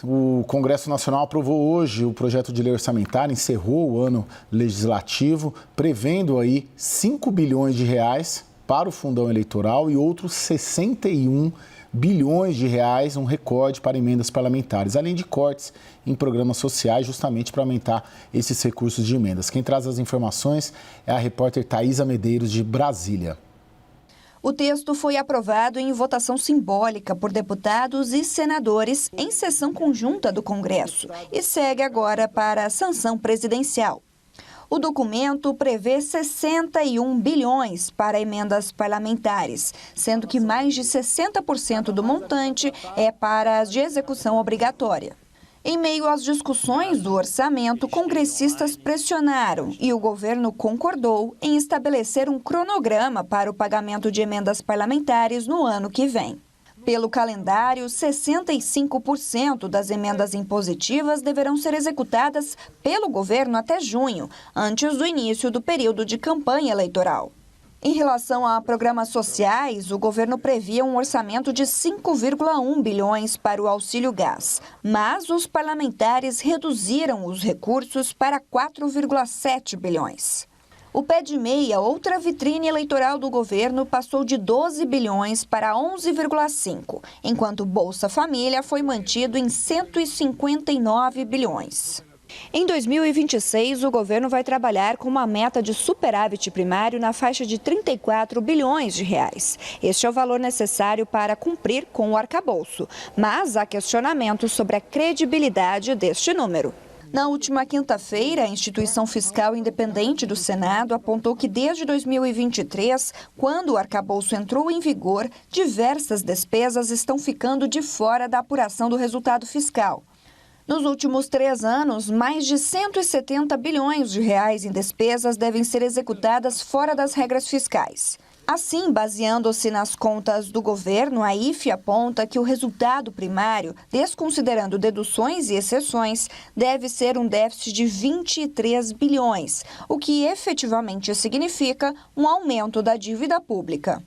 O Congresso Nacional aprovou hoje o projeto de lei orçamentária, encerrou o ano legislativo, prevendo aí 5 bilhões de reais para o fundão eleitoral e outros 61 bilhões de reais, um recorde para emendas parlamentares, além de cortes em programas sociais, justamente para aumentar esses recursos de emendas. Quem traz as informações é a repórter Thaisa Medeiros, de Brasília. O texto foi aprovado em votação simbólica por deputados e senadores em sessão conjunta do Congresso e segue agora para a sanção presidencial. O documento prevê 61 bilhões para emendas parlamentares, sendo que mais de 60% do montante é para as de execução obrigatória. Em meio às discussões do orçamento, congressistas pressionaram e o governo concordou em estabelecer um cronograma para o pagamento de emendas parlamentares no ano que vem. Pelo calendário, 65% das emendas impositivas deverão ser executadas pelo governo até junho, antes do início do período de campanha eleitoral. Em relação a programas sociais, o governo previa um orçamento de 5,1 bilhões para o auxílio gás, mas os parlamentares reduziram os recursos para 4,7 bilhões. O pé de meia, outra vitrine eleitoral do governo, passou de 12 bilhões para 11,5, enquanto o Bolsa Família foi mantido em 159 bilhões. Em 2026, o governo vai trabalhar com uma meta de superávit primário na faixa de 34 bilhões de reais. Este é o valor necessário para cumprir com o arcabouço, mas há questionamentos sobre a credibilidade deste número. Na última quinta-feira, a Instituição Fiscal Independente do Senado apontou que desde 2023, quando o arcabouço entrou em vigor, diversas despesas estão ficando de fora da apuração do resultado fiscal. Nos últimos 3 anos, mais de 170 bilhões de reais em despesas devem ser executadas fora das regras fiscais. Assim, baseando-se nas contas do governo, a IFE aponta que o resultado primário, desconsiderando deduções e exceções, deve ser um déficit de 23 bilhões, o que efetivamente significa um aumento da dívida pública.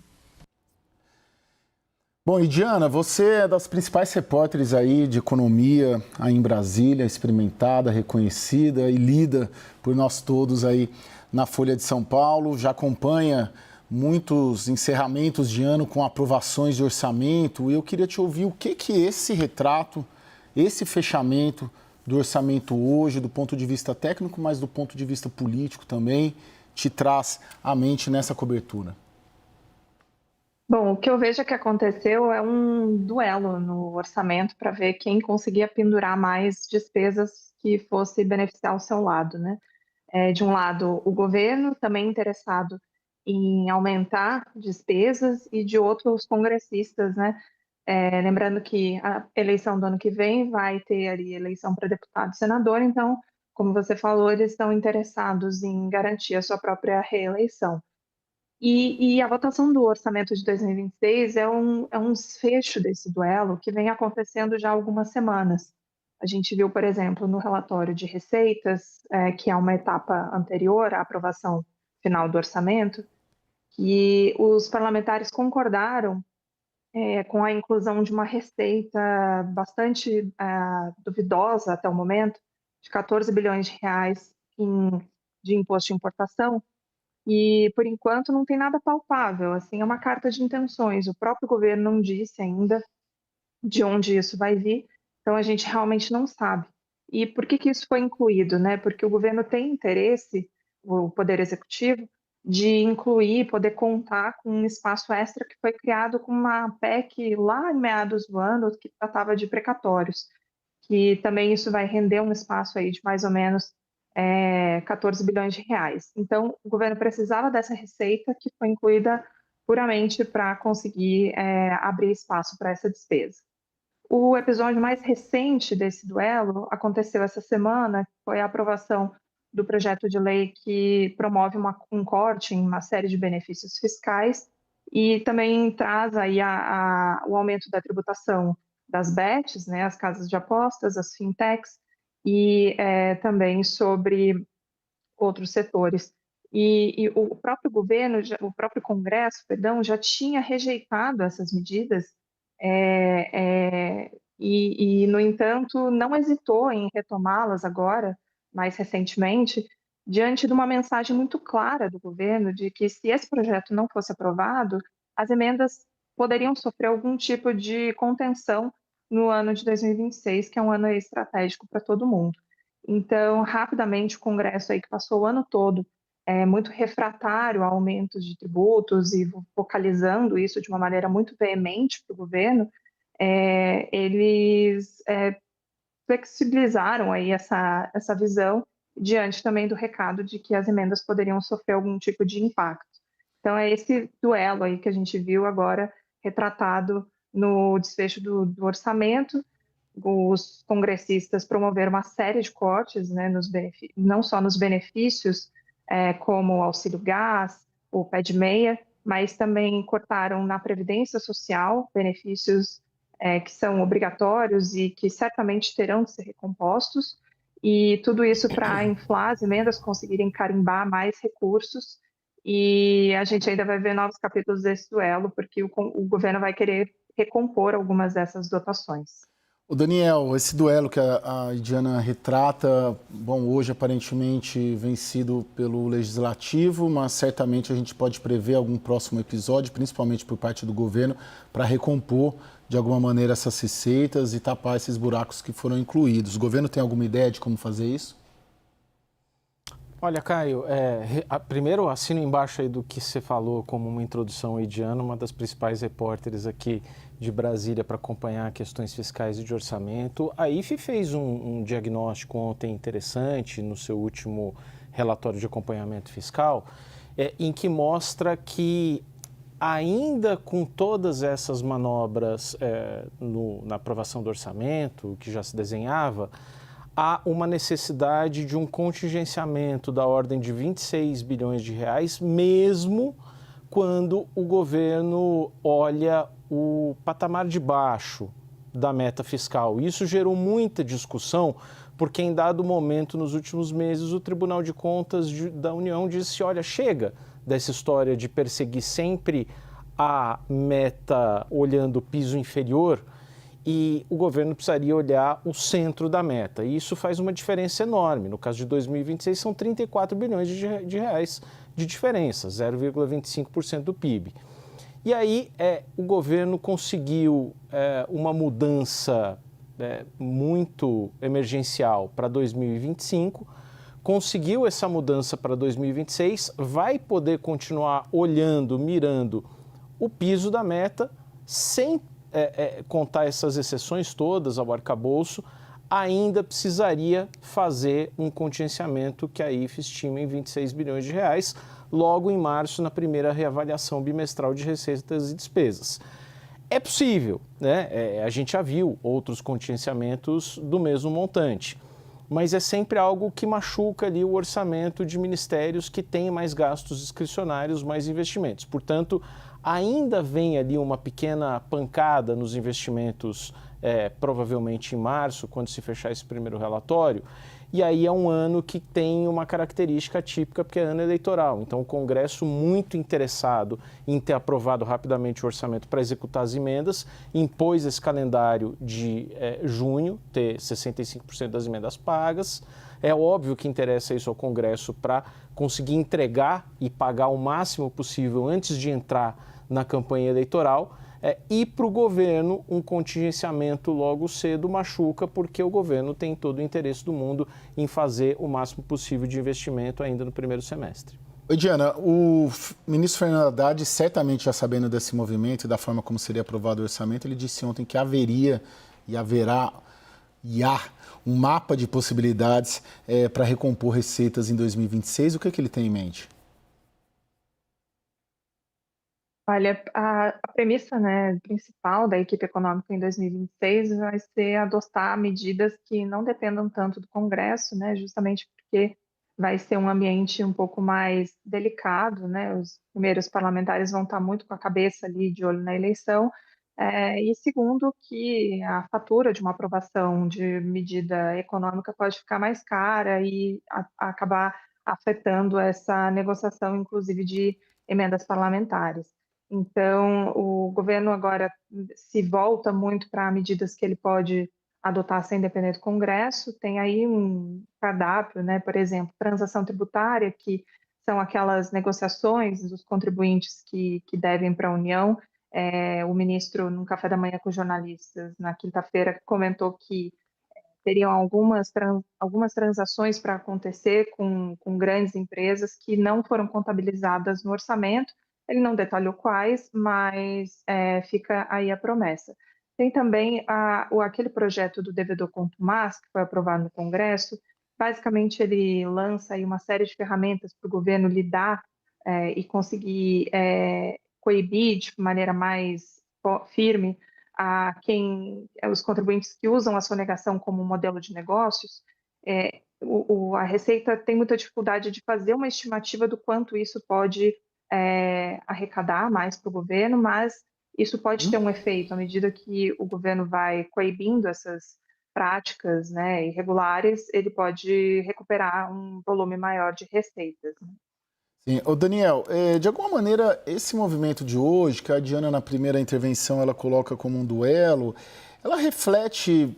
Bom, e Diana, você é das principais repórteres aí de economia aí em Brasília, experimentada, reconhecida e lida por nós todos aí na Folha de São Paulo, já acompanha muitos encerramentos de ano com aprovações de orçamento. E eu queria te ouvir o que esse retrato, esse fechamento do orçamento hoje, do ponto de vista técnico, mas do ponto de vista político também, te traz à mente nessa cobertura. Bom, o que eu vejo que aconteceu é um duelo no orçamento para ver quem conseguia pendurar mais despesas que fosse beneficiar o seu lado, né? De um lado, o governo também interessado em aumentar despesas e de outro, os congressistas, né? Lembrando que a eleição do ano que vem vai ter ali eleição para deputado e senador, então, como você falou, eles estão interessados em garantir a sua própria reeleição. E a votação do orçamento de 2026 é um desfecho desse duelo que vem acontecendo já há algumas semanas. A gente viu, por exemplo, no relatório de receitas, que é uma etapa anterior à aprovação final do orçamento, que os parlamentares concordaram com a inclusão de uma receita bastante duvidosa até o momento, de 14 bilhões de reais de imposto de importação, e, por enquanto, não tem nada palpável, assim, é uma carta de intenções. O próprio governo não disse ainda de onde isso vai vir, então a gente realmente não sabe. E por que isso foi incluído, né? Porque o governo tem interesse, o Poder Executivo, de incluir, poder contar com um espaço extra que foi criado com uma PEC lá em meados do ano, que tratava de precatórios, que também isso vai render um espaço aí de mais ou menos 14 bilhões de reais. Então, o governo precisava dessa receita que foi incluída puramente para conseguir abrir espaço para essa despesa. O episódio mais recente desse duelo aconteceu essa semana, que foi a aprovação do projeto de lei que promove um corte em uma série de benefícios fiscais e também traz aí o aumento da tributação das bets, né, as casas de apostas, as fintechs, e também sobre outros setores. E o próprio governo, o próprio Congresso, perdão, já tinha rejeitado essas medidas no entanto, não hesitou em retomá-las agora, mais recentemente, diante de uma mensagem muito clara do governo de que, se esse projeto não fosse aprovado, as emendas poderiam sofrer algum tipo de contenção no ano de 2026, que é um ano estratégico para todo mundo. Então, rapidamente, o Congresso aí que passou o ano todo muito refratário a aumentos de tributos e focalizando isso de uma maneira muito veemente para o governo, eles flexibilizaram aí essa visão diante também do recado de que as emendas poderiam sofrer algum tipo de impacto. Então, é esse duelo aí que a gente viu agora retratado no desfecho do orçamento. Os congressistas promoveram uma série de cortes, né, não só nos benefícios, como o auxílio gás, o pé de meia, mas também cortaram na Previdência Social benefícios que são obrigatórios e que certamente terão de ser recompostos, e tudo isso para inflar as emendas, conseguirem carimbar mais recursos, e a gente ainda vai ver novos capítulos desse duelo, porque o governo vai querer recompor algumas dessas dotações. O Daniel, esse duelo que a Diana retrata, bom, hoje aparentemente vencido pelo Legislativo, mas certamente a gente pode prever algum próximo episódio, principalmente por parte do governo, para recompor de alguma maneira essas receitas e tapar esses buracos que foram incluídos. O governo tem alguma ideia de como fazer isso? Olha, Caio, primeiro assino embaixo aí do que você falou como uma introdução aí, Diana, uma das principais repórteres aqui de Brasília para acompanhar questões fiscais e de orçamento. A IFE fez um diagnóstico ontem interessante no seu último relatório de acompanhamento fiscal, em que mostra que ainda com todas essas manobras na aprovação do orçamento, que já se desenhava, há uma necessidade de um contingenciamento da ordem de 26 bilhões de reais, mesmo quando o governo olha o patamar de baixo da meta fiscal. Isso gerou muita discussão, porque em dado momento, nos últimos meses, o Tribunal de Contas da União disse, olha, chega dessa história de perseguir sempre a meta olhando o piso inferior, e o governo precisaria olhar o centro da meta. E isso faz uma diferença enorme. No caso de 2026, são 34 bilhões de reais de diferença, 0,25% do PIB. E aí o governo conseguiu uma mudança muito emergencial para 2025, conseguiu essa mudança para 2026, vai poder continuar olhando, mirando o piso da meta, sem contar essas exceções todas ao arcabouço, ainda precisaria fazer um contingenciamento que a IFE estima em 26 bilhões de reais, logo em março, na primeira reavaliação bimestral de receitas e despesas. É possível, né? A gente já viu outros contingenciamentos do mesmo montante, mas é sempre algo que machuca ali o orçamento de ministérios que têm mais gastos discricionários, mais investimentos. Portanto, ainda vem ali uma pequena pancada nos investimentos, provavelmente em março, quando se fechar esse primeiro relatório, e aí é um ano que tem uma característica típica, porque é ano eleitoral. Então, o Congresso, muito interessado em ter aprovado rapidamente o orçamento para executar as emendas, impôs esse calendário de junho, ter 65% das emendas pagas. É óbvio que interessa isso ao Congresso para conseguir entregar e pagar o máximo possível antes de entrar na campanha eleitoral, e para o governo um contingenciamento logo cedo machuca, porque o governo tem todo o interesse do mundo em fazer o máximo possível de investimento ainda no primeiro semestre. Oi, Diana, o ministro Fernando Haddad, certamente já sabendo desse movimento e da forma como seria aprovado o orçamento, ele disse ontem que haveria e haverá um mapa de possibilidades para recompor receitas em 2026. O que ele tem em mente? Olha, a premissa, né, principal da equipe econômica em 2026 vai ser adotar medidas que não dependam tanto do Congresso, né, justamente porque vai ser um ambiente um pouco mais delicado, né, os primeiros parlamentares vão estar muito com a cabeça ali de olho na eleição, e segundo, que a fatura de uma aprovação de medida econômica pode ficar mais cara e acabar afetando essa negociação, inclusive de emendas parlamentares. Então, o governo agora se volta muito para medidas que ele pode adotar sem depender do Congresso. Tem aí um cardápio, né? Por exemplo, transação tributária, que são aquelas negociações dos contribuintes que devem para a União. O ministro, num café da manhã com jornalistas, na quinta-feira, comentou que teriam algumas transações para acontecer com grandes empresas que não foram contabilizadas no orçamento. Ele não detalhou quais, mas fica aí a promessa. Tem também aquele projeto do devedor contumaz, que foi aprovado no Congresso. Basicamente, ele lança aí uma série de ferramentas para o governo lidar e conseguir coibir de maneira mais firme os contribuintes que usam a sonegação como modelo de negócios. A Receita tem muita dificuldade de fazer uma estimativa do quanto isso pode arrecadar mais para o governo, mas isso pode ter um efeito à medida que o governo vai coibindo essas práticas, né, irregulares, ele pode recuperar um volume maior de receitas, né? Sim. Ô Daniel, de alguma maneira, esse movimento de hoje, que a Diana na primeira intervenção ela coloca como um duelo, ela reflete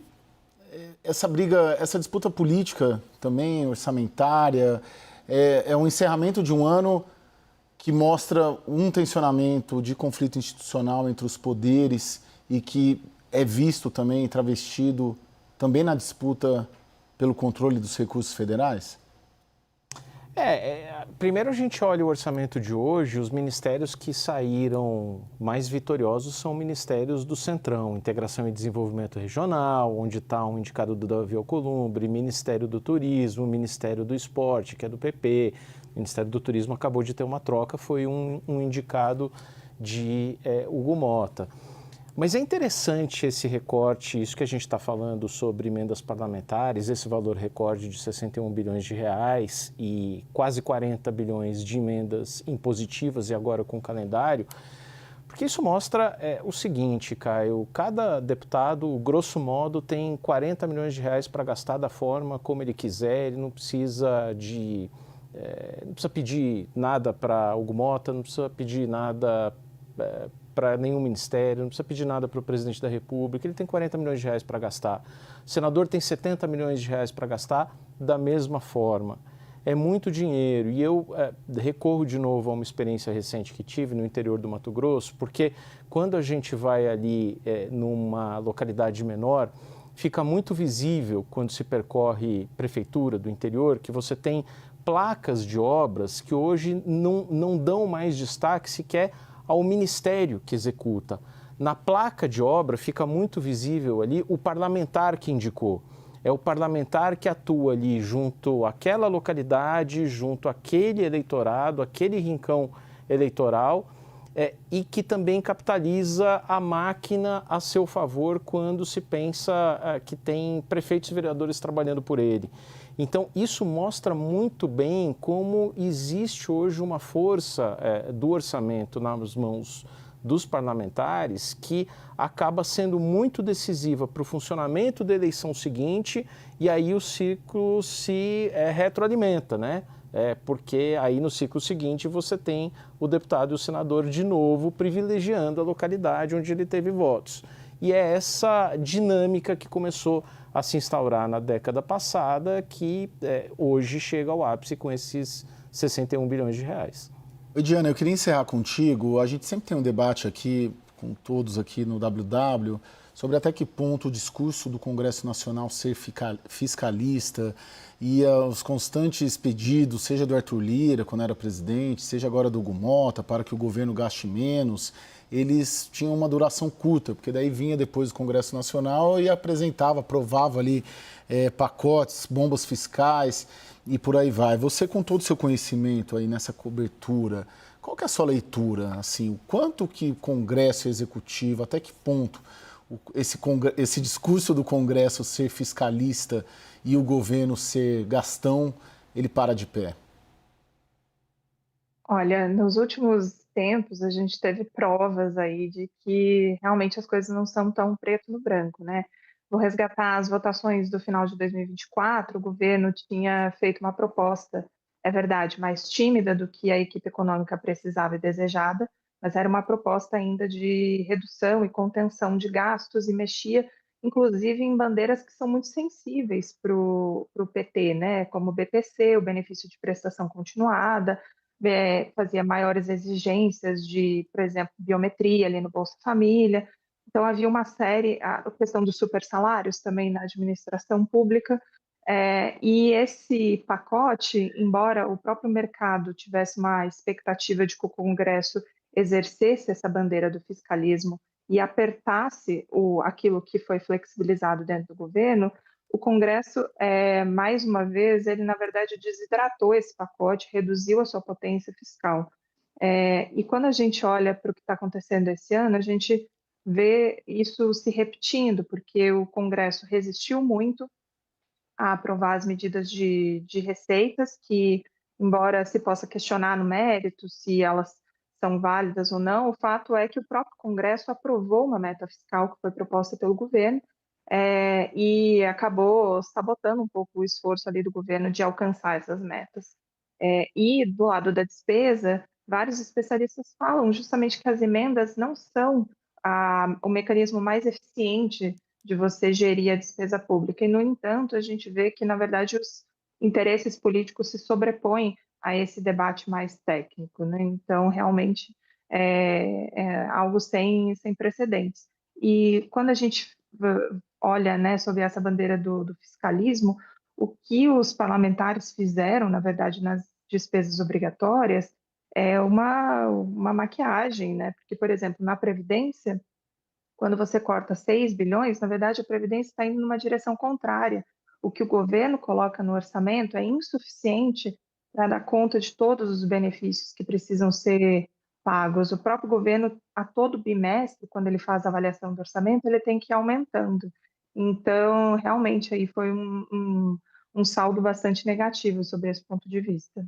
essa briga, essa disputa política também, orçamentária, é um encerramento de um ano que mostra um tensionamento de conflito institucional entre os poderes e que é visto também, travestido também na disputa pelo controle dos recursos federais? Primeiro a gente olha o orçamento de hoje, os ministérios que saíram mais vitoriosos são ministérios do Centrão, Integração e Desenvolvimento Regional, onde está um indicado do Davi Alcolumbre, Ministério do Turismo, Ministério do Esporte, que é do PP, o Ministério do Turismo acabou de ter uma troca, foi um indicado de Hugo Mota. Mas é interessante esse recorte, isso que a gente está falando sobre emendas parlamentares, esse valor recorde de 61 bilhões de reais e quase 40 bilhões de emendas impositivas e agora com o calendário, porque isso mostra o seguinte, Caio, cada deputado, grosso modo, tem 40 milhões de reais para gastar da forma como ele quiser, ele não precisa não precisa pedir nada para Hugo Mota, não precisa pedir nada para nenhum ministério, não precisa pedir nada para o presidente da República, ele tem 40 milhões de reais para gastar. O senador tem 70 milhões de reais para gastar da mesma forma. É muito dinheiro e eu recorro de novo a uma experiência recente que tive no interior do Mato Grosso, porque quando a gente vai ali numa localidade menor, fica muito visível quando se percorre prefeitura do interior que você tem placas de obras que hoje não dão mais destaque sequer ao ministério que executa. Na placa de obra fica muito visível ali o parlamentar que indicou. É o parlamentar que atua ali junto àquela localidade, junto àquele eleitorado, aquele rincão eleitoral, e que também capitaliza a máquina a seu favor quando se pensa que tem prefeitos e vereadores trabalhando por ele. Então, isso mostra muito bem como existe hoje uma força do orçamento nas mãos dos parlamentares que acaba sendo muito decisiva para o funcionamento da eleição seguinte e aí o ciclo se retroalimenta, né? Porque aí no ciclo seguinte você tem o deputado e o senador de novo privilegiando a localidade onde ele teve votos. E é essa dinâmica que começou a se instaurar na década passada que hoje chega ao ápice com esses 61 bilhões de reais. Oi, Diana, eu queria encerrar contigo. A gente sempre tem um debate aqui, com todos aqui no WW, sobre até que ponto o discurso do Congresso Nacional ser fiscalista e os constantes pedidos, seja do Arthur Lira, quando era presidente, seja agora do Hugo Mota, para que o governo gaste menos, eles tinham uma duração curta, porque daí vinha depois do Congresso Nacional e aprovava ali pacotes, bombas fiscais e por aí vai. Você, com todo o seu conhecimento aí nessa cobertura, qual que é a sua leitura? Assim, o quanto que o Congresso Executivo, até que ponto esse discurso do Congresso ser fiscalista e o governo ser gastão, ele para de pé? Olha, nos últimos tempos a gente teve provas aí de que realmente as coisas não são tão preto no branco, né? Vou resgatar as votações do final de 2024, o governo tinha feito uma proposta, é verdade, mais tímida do que a equipe econômica precisava e desejada, mas era uma proposta ainda de redução e contenção de gastos e mexia, inclusive, em bandeiras que são muito sensíveis para o PT, né? Como o BPC, o benefício de prestação continuada, fazia maiores exigências de, por exemplo, biometria ali no Bolsa Família. Então, havia uma série, a questão dos supersalários também na administração pública, e esse pacote, embora o próprio mercado tivesse uma expectativa de que o Congresso exercesse essa bandeira do fiscalismo e apertasse aquilo que foi flexibilizado dentro do governo, o Congresso, mais uma vez, ele na verdade desidratou esse pacote, reduziu a sua potência fiscal. E quando a gente olha para o que está acontecendo esse ano, a gente vê isso se repetindo, porque o Congresso resistiu muito a aprovar as medidas de receitas, que, embora se possa questionar no mérito se elas são válidas ou não, o fato é que o próprio Congresso aprovou uma meta fiscal que foi proposta pelo governo, e acabou sabotando um pouco o esforço ali do governo de alcançar essas metas. E do lado da despesa, vários especialistas falam justamente que as emendas não são o mecanismo mais eficiente de você gerir a despesa pública. E, no entanto, a gente vê que, na verdade, os interesses políticos se sobrepõem a esse debate mais técnico, né? Então, realmente, é algo sem precedentes. E quando a gente olha, né, sob essa bandeira do fiscalismo, o que os parlamentares fizeram, na verdade, nas despesas obrigatórias, é uma maquiagem, né? Porque, por exemplo, na Previdência, quando você corta 6 bilhões, na verdade, a Previdência está indo numa direção contrária. O que o governo coloca no orçamento é insuficiente para dar conta de todos os benefícios que precisam ser pagos. O próprio governo, a todo bimestre, quando ele faz a avaliação do orçamento, ele tem que ir aumentando. Então, realmente, aí foi um saldo bastante negativo sobre esse ponto de vista.